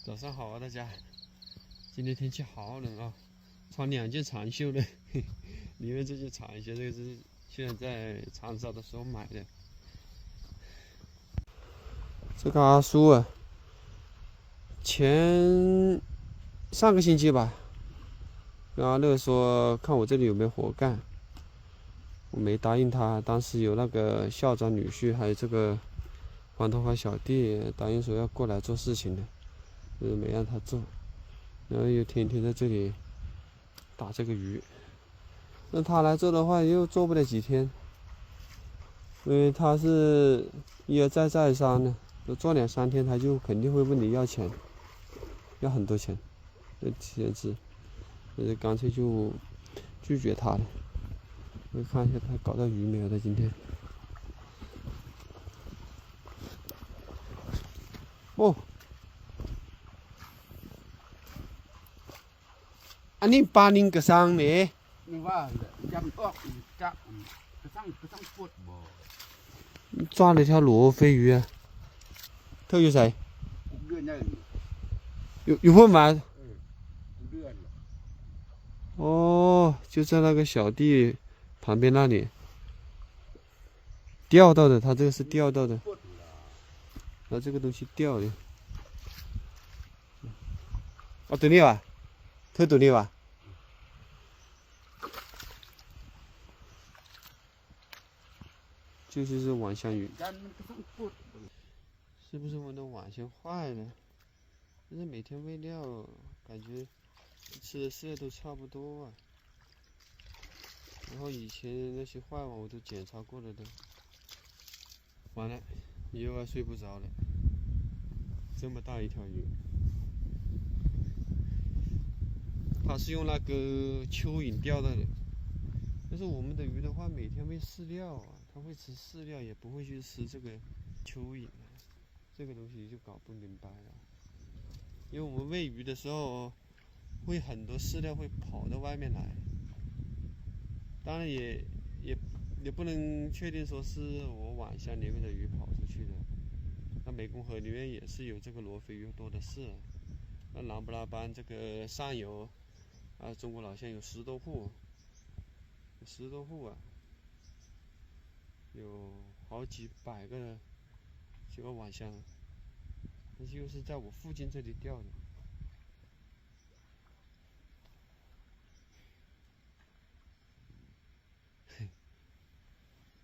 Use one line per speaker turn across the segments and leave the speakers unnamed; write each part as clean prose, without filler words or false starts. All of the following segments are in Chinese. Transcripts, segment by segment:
早上好啊，大家！今天天气好冷啊，穿2件长袖的，里面这件长袖，这个是现在在长沙的时候买的。这个阿叔啊，上个星期吧，跟阿乐说看我这里有没有活干，我没答应他。当时有那个校长女婿，还有这个黄头发小弟答应说要过来做事情的，就是没让他做。然后又天天在这里打这个鱼，那他来做的话又做不了几天，因为他是一而再再而三的，做2-3天他就肯定会问你要钱，要很多钱，简直，所以干脆就拒绝他了。我看一下他搞到鱼没有的今天。哦。อันนี้ปลานิลกระซังเนี่ย
นึกว่าจำออกจับกระสังปวดบ่
抓了一条罗非鱼啊，特有谁？
6 เดือนได้
有混吗？
6 เดือน
哦，就在那个小弟旁边那里钓到的，他这个是钓到的，拿这个东西钓的。哦，ตัวนี้ว่ะเธอตัวนี้ว่ะ就是网箱鱼，是不是我的网箱坏了？但是每天喂料，感觉吃的饲料都差不多啊。然后以前那些坏网我都检查过了的。完了，又要睡不着了。这么大一条鱼，它是用那个蚯蚓钓到的。但是我们的鱼的话，每天喂饲料啊，它会吃饲料，也不会去吃这个蚯蚓啊。这个东西就搞不明白了。因为我们喂鱼的时候，会很多饲料会跑到外面来。当然也不能确定说是我网箱里面的鱼跑出去的。那湄公河里面也是有这个罗非鱼多的是。那琅勃拉邦这个上游啊，中国老乡有10多户。10多户啊，有好几百个这个网箱，那就是在我附近这里钓的。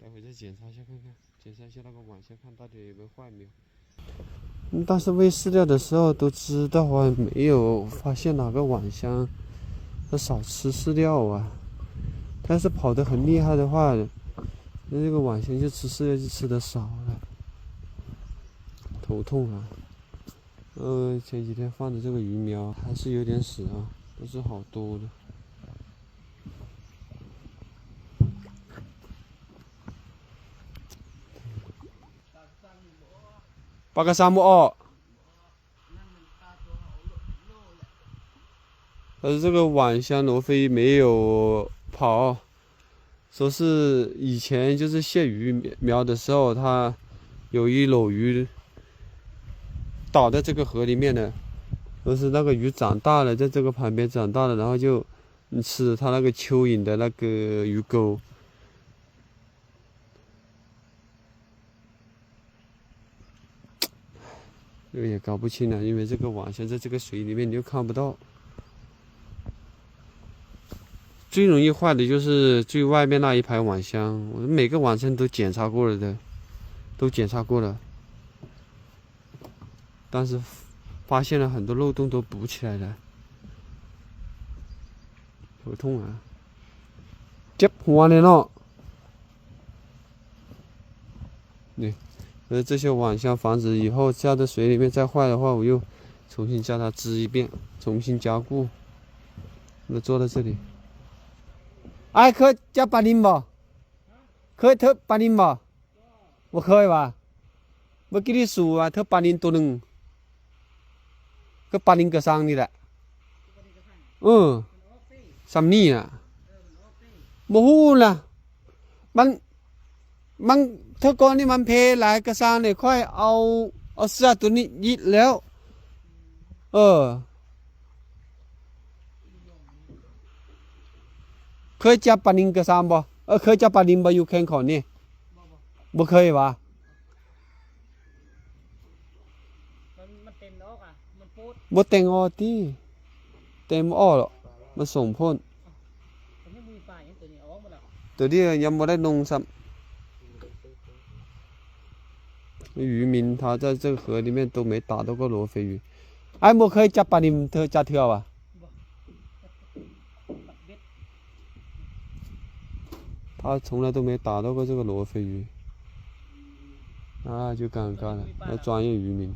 待会再检查一下看看，检查一下那个网箱，看到底有没有坏没有。但是喂饲料的时候都知道啊，没有发现哪个网箱它少吃饲料啊。但是跑得很厉害的话，那这个网箱就吃饲料就吃得少了，头痛啊。前几天放的这个鱼苗还是有点死啊，不是好多的。8个沙漠哦。但是这个网箱罗非没有跑，说是以前就是卸鱼苗的时候，它有一篓鱼倒在这个河里面的，说是那个鱼长大了，在这个旁边长大了，然后就吃它那个蚯蚓的那个鱼钩。这个也搞不清了，因为这个网箱在这个水里面你又看不到。最容易坏的就是最外面那一排网箱，我每个网箱都检查过了的，都检查过了，但是发现了很多漏洞都补起来了，头痛啊！เจ็บหัวเลยเนาะ对，这些网箱防止以后下在水里面再坏的话，我又重新叫它织一遍，重新加固。那坐在这里。哎，เคยจับปลานิลบ่เคยเธอปลานิลบ่บ่เคยว่ะเมื่อกี้ที่สู่ว่าเธอปลานิลตัวหนึ่งก็ปลานิลกระซังนี่แหละซัมนี่น่ะบ่ฮู้ล่ะมันเธอก่อนนี่มันเพหลายกระซังเนี่ยค่อยเอาเสื้อตัวนี้ยิดแล้ว可以加80个3不？可以加80不？有看考呢？不可以吧？不เต็งออกที่เต็มออกหรอกมันส่งพ่นตัวนี้ยังไม่ได้弄ซ้ำ渔民他在这个河里面都没打到过罗非鱼。哎，我可以加80加条啊？他从来都没打到过这个罗非鱼，那就尴尬了。那专业渔民。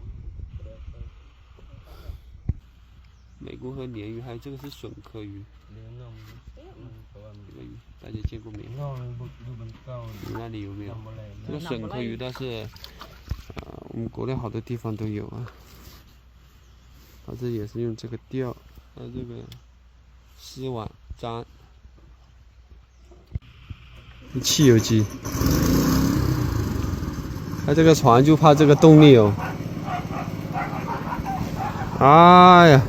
湄公河鲢鱼，还有这个是笋壳鱼。这个鱼大家见过没有？你那里有没有？这个笋壳鱼倒是，我们国内好多地方都有啊。它这也是用这个钓，还有这个丝网粘。汽油机，它这个船就怕这个动力哦。哎呀，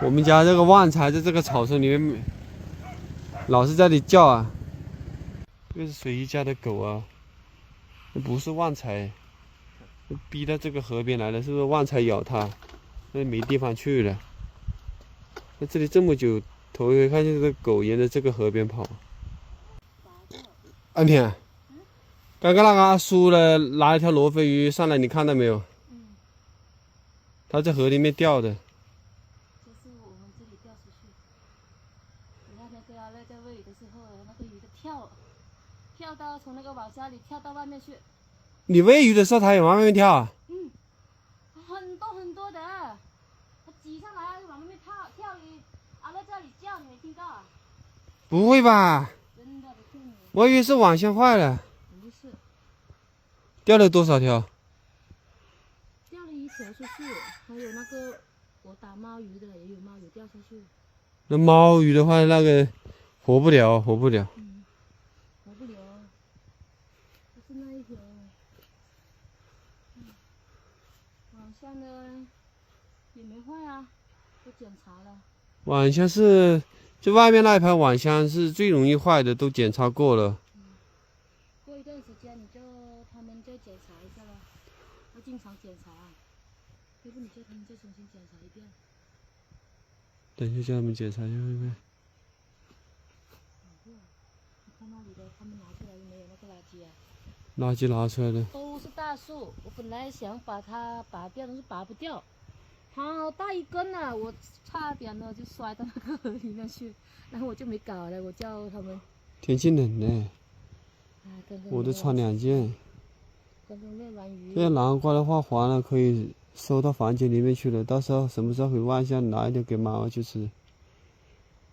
我们家这个旺财在这个草丛里面，老是在这里叫啊。这是谁家的狗啊？那不是旺财，逼到这个河边来了，是不是旺财咬它？那没地方去了。在这里这么久，头一回看见这个狗沿着这个河边跑。安田，刚刚那个阿叔呢，拿一条罗非鱼上来，你看到没有？他在河里面钓的。
就是我们这里钓出去。你看那个阿乐在喂鱼的时候，那个鱼就跳到从那个网箱里跳到外面去。
你喂鱼的时候，它也往外面跳啊？
很多很多的，它挤上来往外面跳，阿乐在那里叫，你没听到啊？
不会吧？
真的不骗你。
我以为是网箱坏了。
不是。
钓了多少条？
钓了1条出去，还有那个我打猫鱼的也有猫鱼掉下去。
那猫鱼的话，那个活不了，活不了。
活不了，就是那一条。网箱呢也没坏啊，都检查了。
网箱是，就外面那一排网箱是最容易坏的，都检查过了。
过一段时间你叫他们再检查一下了，要经常检查，要不你叫他们再重新检查一遍。
等一下叫他们检查一下会不会？
你看那里的，他们拿出来有没有那个垃圾啊？
垃圾拿出来的。
都是大树，我本来想把它拔掉，但是拔不掉，好大一根啊！我差点呢就摔到那个河里面去，然后我就没搞了，我叫他们。
天气冷呢，我都穿2件。
刚刚喂完鱼。
这南瓜的话，黄了可以收到房间里面去了，到时候什么时候回万象拿一点给妈妈去吃。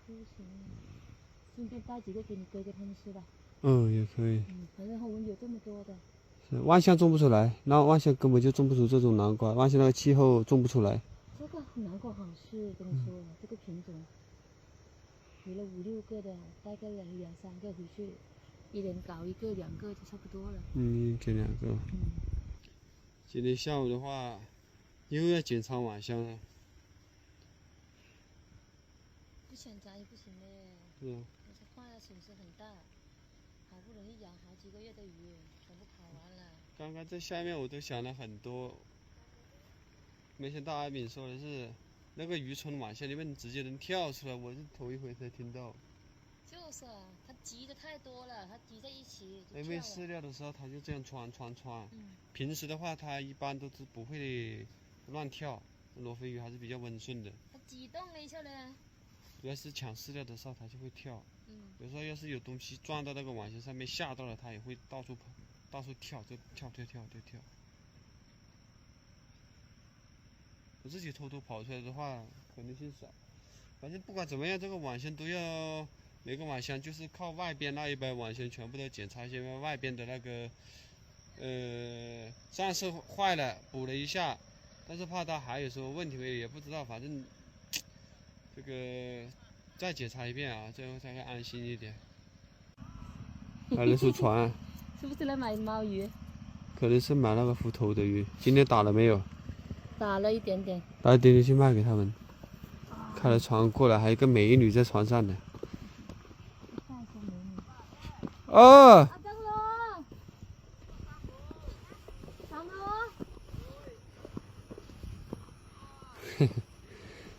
不行，顺便带几个给你哥哥他们吃吧。
也可以。
反正我们有这么多的。
万象种不出来，那万象根本就种不出这种南瓜，万象那个气候种不出来。
这个南瓜好吃，跟你说，这个品种，有了5、6个的，带个2、3个回去，一人搞1个、2个就差不多了。
给2个。今天下午的话，又要检查网箱了。
不检查也不行的。
是啊。
但是坏了损失很大，好不容易养好几个月的鱼，全部跑完了。
刚刚在下面我都想了很多，没想到阿敏说的是，那个鱼从网箱里面直接能跳出来，我是头一回才听到。
就是啊，它挤的太多了，它挤在一起就跳了。
因为饲料的时候它就这样穿。平时的话它一般都是不会乱跳，罗非鱼还是比较温顺的。
它挤动了一下呢。
主要是抢饲料的时候它就会跳。有时候要是有东西撞到那个网箱上面吓到了，它也会到处跑，到处跳，就跳。我自己偷偷跑出来的话，可能性少。反正不管怎么样，这个网箱都要，每个网箱就是靠外边那一排网箱全部都检查一下，外边的那个，上次坏了补了一下，但是怕它还有什么问题也不知道，反正这个再检查一遍啊，最后才会安心一点。还能艘船。
是不是来买猫鱼？
可能是买那个浮头的鱼。今天打了没有？
打了一点点。
打一点点去卖给他们。开了船过来，还有一个美女在船上呢。哦，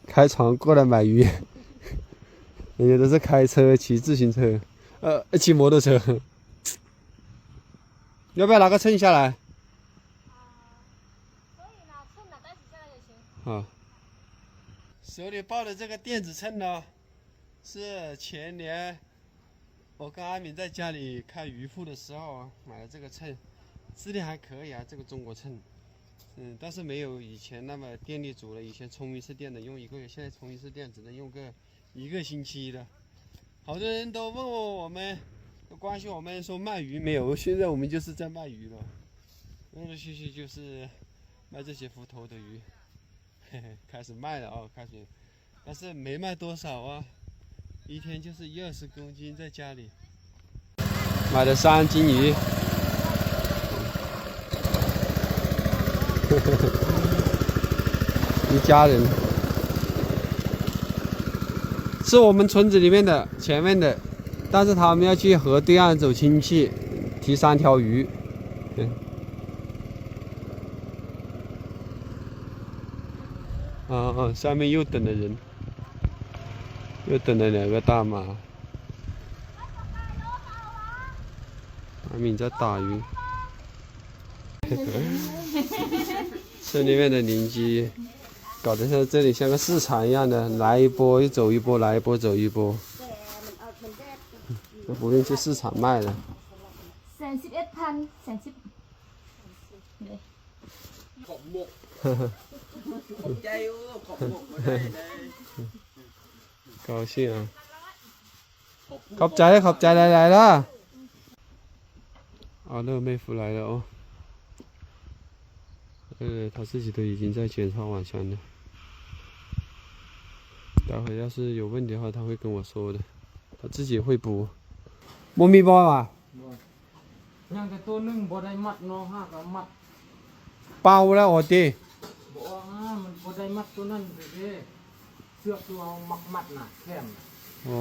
开船过来买鱼，人家都是开车、骑自行车，骑摩托车。要不要拿个秤下来？
可以拿秤拿袋子下来也行。
好。手里抱的这个电子秤呢，是前年我跟阿敏在家里开鱼铺的时候买的这个秤，质量还可以啊，这个中国秤。但是没有以前那么电力足了，以前充一次电能用1个月，现在充一次电只能用个1个星期的。好多人都问我们，都关心我们说卖鱼没有，现在我们就是在卖鱼了，陆陆续续就是卖这些浮头的鱼。开始卖了啊，开始，但是没卖多少啊，一天就是20公斤在家里。买了3斤鱼，一家人，是我们村子里面的前面的，但是他们要去河对岸走亲戚，提3条鱼。下面又等了人，又等了2个大妈。阿敏在打鱼。村里面的邻居搞得像这里像个市场一样的，来一波又走一波，来一波走一波。都不用去市场卖了。
31,000 30。
ของหมกผมใจของหมกมาได้เลย
高兴啊！ขอบใจ来了。阿乐妹夫来了哦。他自己都已经在检查网箱了。待会要是有问题的话，他会跟我说的。他自己会补。冇มีบอลอ่ะ
ยังแต่ตัวนึงบ่ได้มัดน้องห้าก็มัด
เป่าแล้วโอตี
บ่มันบ่ได้มัดตัวนั้นเด้เสือกตัวเอามัดน่ะแค่น
อ๋อ